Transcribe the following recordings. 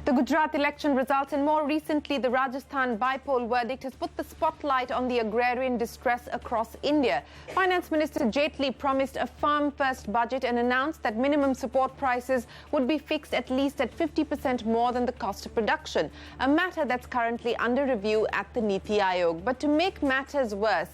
The Gujarat election results and more recently the Rajasthan by-poll verdict has put the spotlight on the agrarian distress across India. Finance Minister Jaitley promised a farm-first budget and announced that minimum support prices would be fixed at least at 50% more than the cost of production, a matter that's currently under review at the Niti Aayog. But to make matters worse,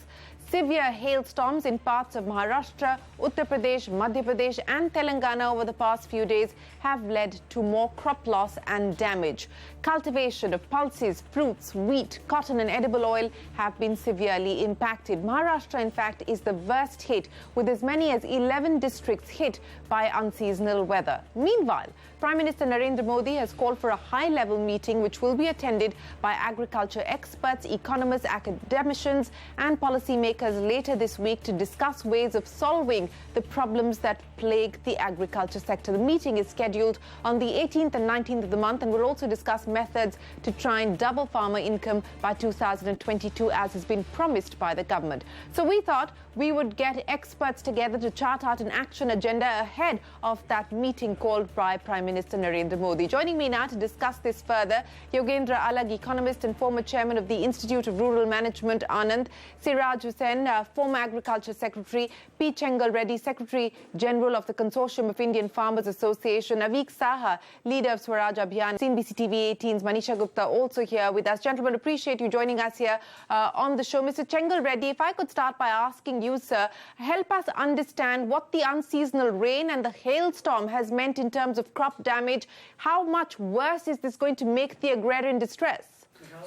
severe hailstorms in parts of Maharashtra, Uttar Pradesh, Madhya Pradesh and Telangana over the past few days have led to more crop loss and damage. Cultivation of pulses, fruits, wheat, cotton and edible oil have been severely impacted. Maharashtra, in fact, is the worst hit, with as many as 11 districts hit by unseasonal weather. Meanwhile, Prime Minister Narendra Modi has called for a high-level meeting which will be attended by agriculture experts, economists, academicians and policymakers later this week to discuss ways of solving the problems that plague the agriculture sector. The meeting is scheduled on the 18th and 19th of the month and will also discuss methods to try and double farmer income by 2022, as has been promised by the government. So we thought we would get experts together to chart out an action agenda ahead of that meeting called by Prime Minister Narendra Modi. Joining me now to discuss this further, Yogendra Alag, economist and former chairman of the Institute of Rural Management, Anand; Siraj Hussain, former Agriculture Secretary; P. Chengal Reddy, Secretary General of the Consortium of Indian Farmers Association; Avik Saha, leader of Swaraj Abhiyan; CNBC TV 18's Manisha Gupta also here with us. Gentlemen, appreciate you joining us here on the show. Mr. Chengal Reddy, if I could start by asking you, sir, help us understand what the unseasonal rain and the hailstorm has meant in terms of crop damage. How much worse is this going to make the agrarian distress?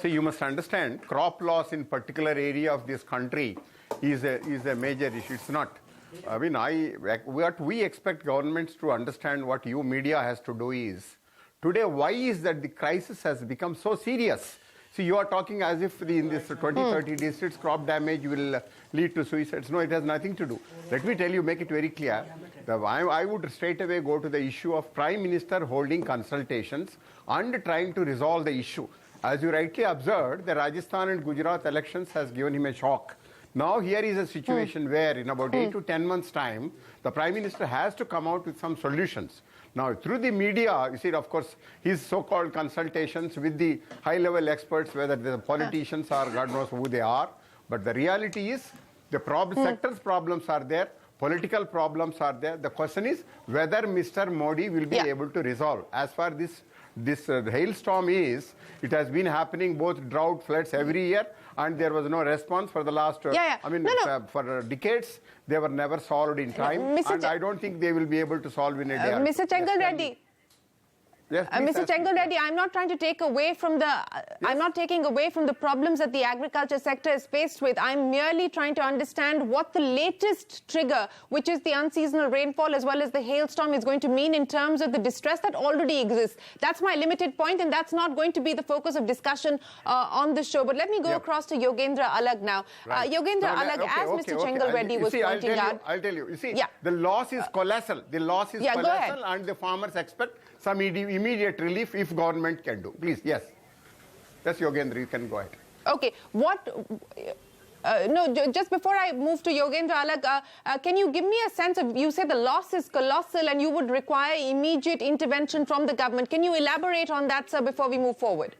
So you must understand, crop loss in particular area of this country is a major issue. It's not. I mean, what we expect governments to understand, what you media has to do is, today, why is that the crisis has become so serious? See, you are talking as if in this 20-30 districts, crop damage will lead to suicides. No, it has nothing to do. Let me tell you, make it very clear. I would straight away go to the issue of Prime Minister holding consultations and trying to resolve the issue. As you rightly observed, the Rajasthan and Gujarat elections has given him a shock. Now here is a situation where in about 8 to 10 months' time, the Prime Minister has to come out with some solutions. Now, through the media, you see, of course, his so-called consultations with the high-level experts, whether the politicians or God knows who they are. But the reality is, the sector's problems are there, political problems are there. The question is whether Mr. Modi will be able to resolve. As far as this hailstorm is, it has been happening, both drought, floods every year, and there was no response for the last, for decades. They were never solved in time, and I don't think they will be able to solve in a day. Mr. Chengal Reddy. Yes, Mr. Chengal Reddy, I'm not trying to take away from the. I'm not taking away from the problems that the agriculture sector is faced with. I'm merely trying to understand what the latest trigger, which is the unseasonal rainfall as well as the hailstorm, is going to mean in terms of the distress that already exists. That's my limited point, and that's not going to be the focus of discussion on the show. But let me go across to Yogendra Alag now. Right. Yogendra Alag, as Mr. Chengal Reddy was pointing out. I'll tell you. You see, the loss is colossal. The loss is colossal, and the farmers expect some immediate relief if government can do. Please, yes. Yes, Yogendra, you can go ahead. Okay. Just before I move to Yogendra Alag, can you give me a sense of, you say the loss is colossal and you would require immediate intervention from the government. Can you elaborate on that, sir, before we move forward?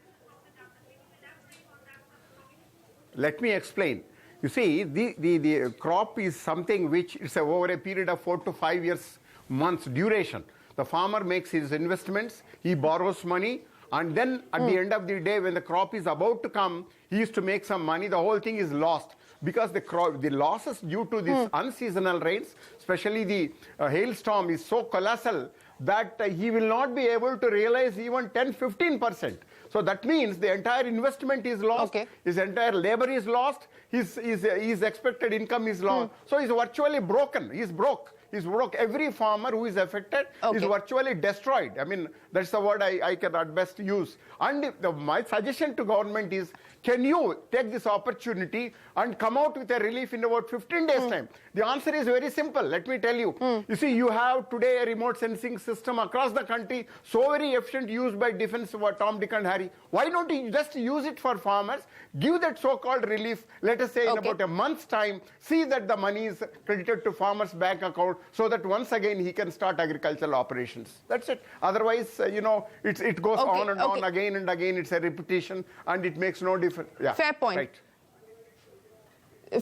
Let me explain. You see, the crop is something which is over a period of 4 to 5 months duration. The farmer makes his investments, he borrows money, and then at the end of the day, when the crop is about to come, he used to make some money. The whole thing is lost because the losses due to these unseasonal rains, especially the hailstorm, is so colossal that he will not be able to realize even 10-15%. So that means the entire investment is lost, his entire labor is lost, his expected income is lost. So he's virtually broken, he's broke. Is broke. Every farmer who is affected is virtually destroyed. I mean, that's the word I can at best use. And my suggestion to government is, can you take this opportunity and come out with a relief in about 15 days' time? The answer is very simple. Let me tell you. You see, you have today a remote sensing system across the country, so very efficient, used by defense, Tom, Dick and Harry. Why don't you just use it for farmers, give that so-called relief, let us say in about a month's time, see that the money is credited to farmers' bank account, so that once again he can start agricultural operations. That's it. Otherwise, it goes on and on again and again. It's a repetition, and it makes no difference. Yeah. Fair point. Right.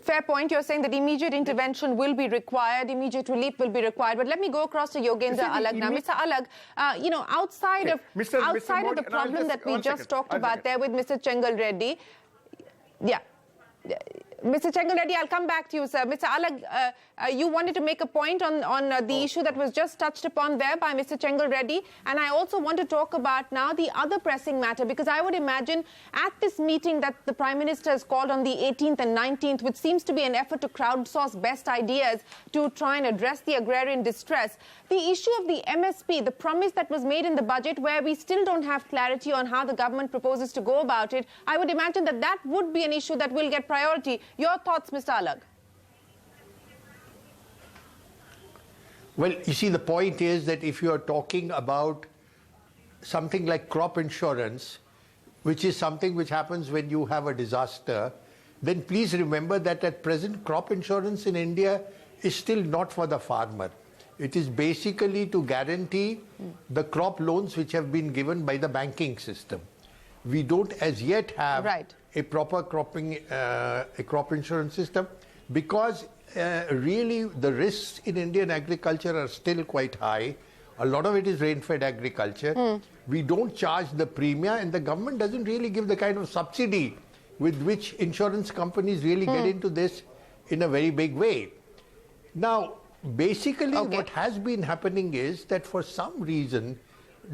Fair point. You're saying that immediate intervention will be required, immediate relief will be required. But let me go across to Yogendra Alag now. Mr. Alag, outside of the problem that we just talked about there with Mr. Chengal Reddy, Mr. Chengal Reddy, I'll come back to you, sir. Mr. Alag, you wanted to make a point on the issue that was just touched upon there by Mr. Chengal Reddy. And I also want to talk about now the other pressing matter, because I would imagine at this meeting that the Prime Minister has called on the 18th and 19th, which seems to be an effort to crowdsource best ideas to try and address the agrarian distress, the issue of the MSP, the promise that was made in the budget where we still don't have clarity on how the government proposes to go about it, I would imagine that that would be an issue that will get priority. Your thoughts, Mr. Alag? Well, you see, the point is that if you are talking about something like crop insurance, which is something which happens when you have a disaster, then please remember that at present crop insurance in India is still not for the farmer. It is basically to guarantee the crop loans which have been given by the banking system. We don't as yet have a proper crop insurance system, because really the risks in Indian agriculture are still quite high. A lot of it is rain-fed agriculture. We don't charge the premia, and the government doesn't really give the kind of subsidy with which insurance companies really get into this in a very big way. Now, basically what has been happening is that for some reason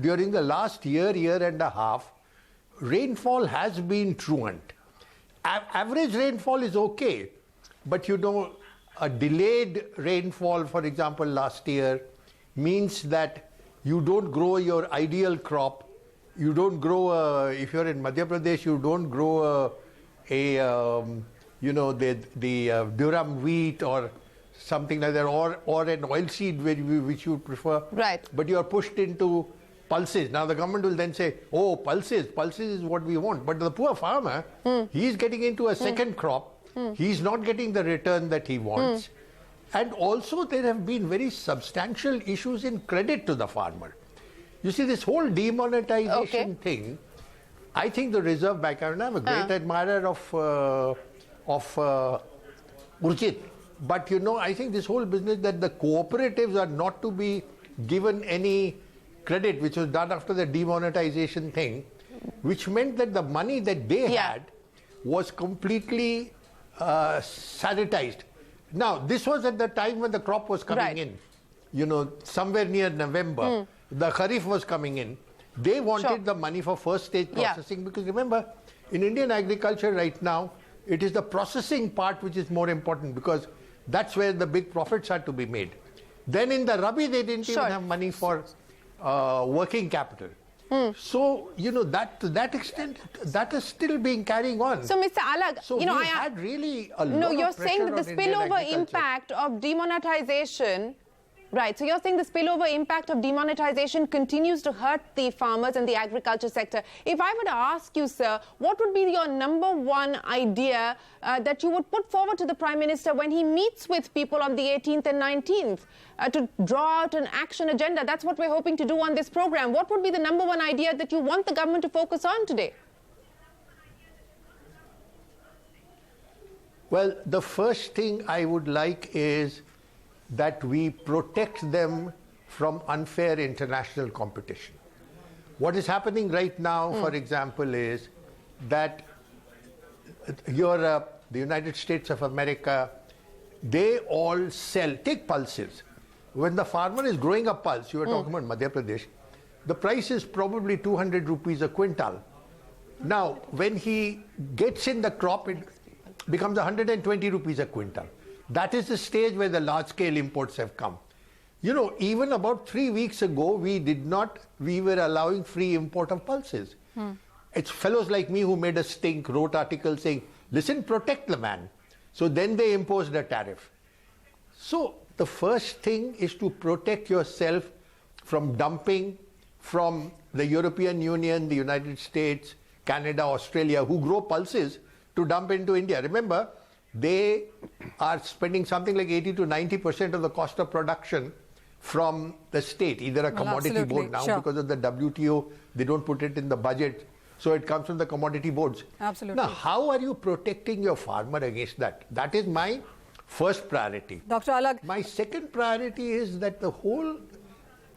during the last year and a half, rainfall has been truant. Average rainfall is okay, but a delayed rainfall, for example, last year means that you don't grow your ideal crop. You don't grow, if you're in Madhya Pradesh, you don't grow the durum wheat or something like that, or an oilseed which you prefer. Right. But you are pushed into pulses. Now the government will then say, oh, pulses is what we want. But the poor farmer, he's getting into a second crop. He's not getting the return that he wants. And also there have been very substantial issues in credit to the farmer. You see, this whole demonetization thing, I think the Reserve Bank, and I'm a great admirer of Urjit, but I think this whole business that the cooperatives are not to be given any credit, which was done after the demonetization thing, which meant that the money that they had was completely sanitized. Now, this was at the time when the crop was coming in, somewhere near November. The Kharif was coming in. They wanted the money for first stage processing, because remember, in Indian agriculture right now, it is the processing part which is more important, because that's where the big profits are to be made. Then in the Rabi, they didn't even have money for working capital. So, that to that extent, that is still being carrying on. So, Mr. Alag, so we had really a lot you're of saying that the spillover impact of demonetization, right, so you're saying the spillover impact of demonetization continues to hurt the farmers and the agriculture sector. If I were to ask you, sir, what would be your number one idea that you would put forward to the Prime Minister when he meets with people on the 18th and 19th to draw out an action agenda? That's what we're hoping to do on this program. What would be the number one idea that you want the government to focus on today? Well, the first thing I would like is that we protect them from unfair international competition. What is happening right now, for example, is that Europe, the United States of America, they all sell, take pulses. When the farmer is growing a pulse, you are talking about Madhya Pradesh, the price is probably 200 rupees a quintal. Now, when he gets in the crop, it becomes 120 rupees a quintal. That is the stage where the large-scale imports have come. Even about 3 weeks ago, we were allowing free import of pulses. It's fellows like me who made a stink, wrote articles saying, listen, protect the man. So then they imposed a tariff. So the first thing is to protect yourself from dumping from the European Union, the United States, Canada, Australia, who grow pulses to dump into India. Remember, they are spending something like 80 to 90% of the cost of production from the state, either a commodity board now, because of the WTO, they don't put it in the budget, so it comes from the commodity boards. Absolutely. Now, how are you protecting your farmer against that? That is my first priority. Dr. Alag. My second priority is that the whole...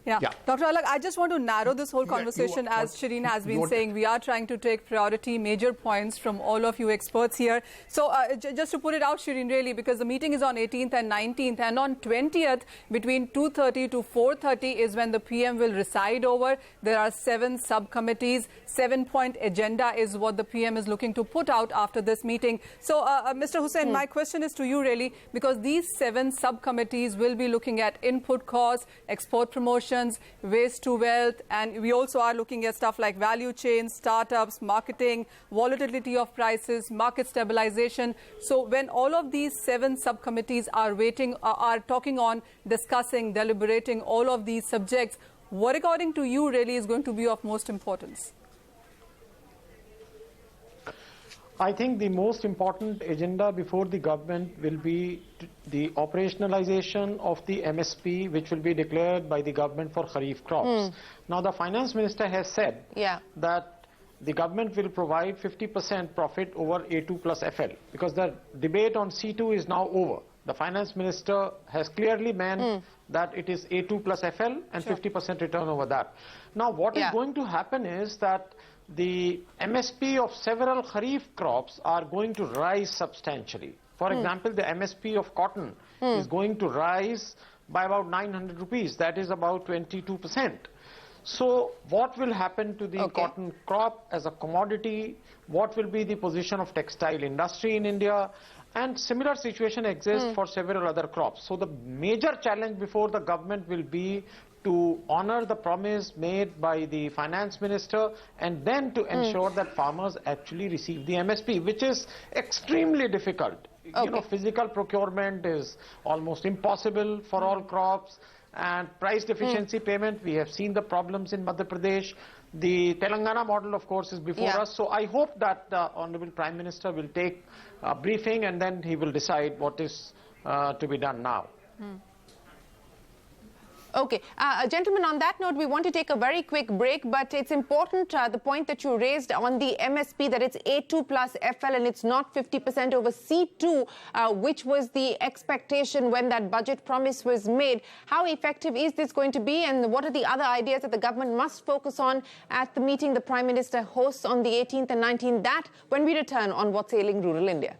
Yeah. Dr. Alag, I just want to narrow this whole conversation. As Shireen has been saying, we are trying to take priority, major points from all of you experts here. So just to put it out, Shireen, really, because the meeting is on 18th and 19th, and on 20th, between 2:30 to 4:30 is when the PM will reside over. There are 7 subcommittees. 7-point agenda is what the PM is looking to put out after this meeting. So, Mr. Hussain, my question is to you, really, because these 7 subcommittees will be looking at input costs, export promotion, waste to wealth, and we also are looking at stuff like value chains, startups, marketing, volatility of prices, market stabilization. So when all of these 7 subcommittees are talking on, discussing, deliberating all of these subjects, what according to you really is going to be of most importance? I think the most important agenda before the government will be the operationalization of the MSP, which will be declared by the government for Kharif crops. Now, the finance minister has said that the government will provide 50% profit over A2 plus FL, because the debate on C2 is now over. The finance minister has clearly meant that it is A2 plus FL and 50% return over that. Now, what is going to happen is that the MSP of several Kharif crops are going to rise substantially. For example, the MSP of cotton is going to rise by about 900 rupees. That is about 22%. So what will happen to the cotton crop as a commodity? What will be the position of textile industry in India? And similar situation exists for several other crops. So the major challenge before the government will be to honor the promise made by the finance minister, and then to ensure that farmers actually receive the MSP, which is extremely difficult. You know, physical procurement is almost impossible for all crops, and price deficiency payment, we have seen the problems in Madhya Pradesh. The Telangana model, of course, is before us. So I hope that the Honorable Prime Minister will take a briefing, and then he will decide what is to be done now. Okay. Gentlemen, on that note, we want to take a very quick break, but it's important, the point that you raised on the MSP, that it's A2 plus FL and it's not 50% over C2, which was the expectation when that budget promise was made. How effective is this going to be, and what are the other ideas that the government must focus on at the meeting the Prime Minister hosts on the 18th and 19th? That when we return on What's Ailing Rural India.